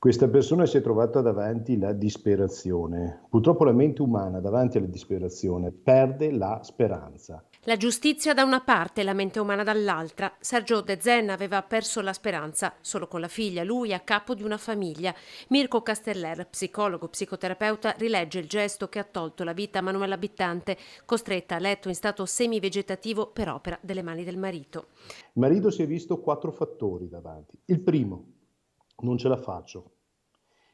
Questa persona si è trovata davanti la disperazione. Purtroppo la mente umana davanti alla disperazione perde la speranza. La giustizia da una parte e la mente umana dall'altra. Sergio De Zen aveva perso la speranza solo con la figlia, lui a capo di una famiglia. Mirko Casteller, psicologo, psicoterapeuta, rilegge il gesto che ha tolto la vita a Manuela Bittante, costretta a letto in stato semivegetativo per opera delle mani del marito. Il marito si è visto 4 fattori davanti. Il primo, non ce la faccio.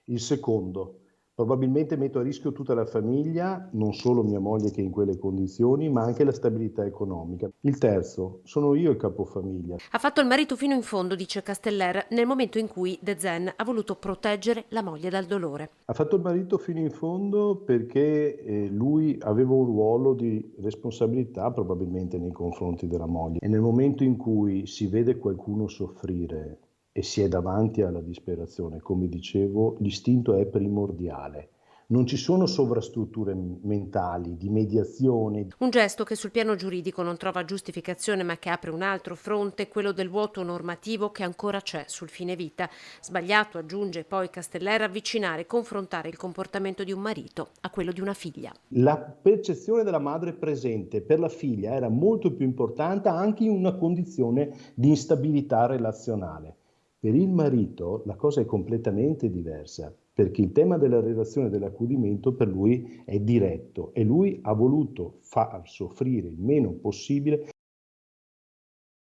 Il secondo, probabilmente metto a rischio tutta la famiglia, non solo mia moglie che è in quelle condizioni, ma anche la stabilità economica. Il terzo, sono io il capofamiglia. Ha fatto il marito fino in fondo, dice Casteller, nel momento in cui De Zen ha voluto proteggere la moglie dal dolore. Ha fatto il marito fino in fondo perché lui aveva un ruolo di responsabilità probabilmente nei confronti della moglie e nel momento in cui si vede qualcuno soffrire e si è davanti alla disperazione, come dicevo, l'istinto è primordiale. Non ci sono sovrastrutture mentali di mediazione. Un gesto che sul piano giuridico non trova giustificazione ma che apre un altro fronte, quello del vuoto normativo che ancora c'è sul fine vita. Sbagliato, aggiunge poi Casteller, avvicinare e confrontare il comportamento di un marito a quello di una figlia. La percezione della madre presente per la figlia era molto più importante anche in una condizione di instabilità relazionale. Per il marito la cosa è completamente diversa, perché il tema della relazione e dell'accudimento per lui è diretto e lui ha voluto far soffrire il meno possibile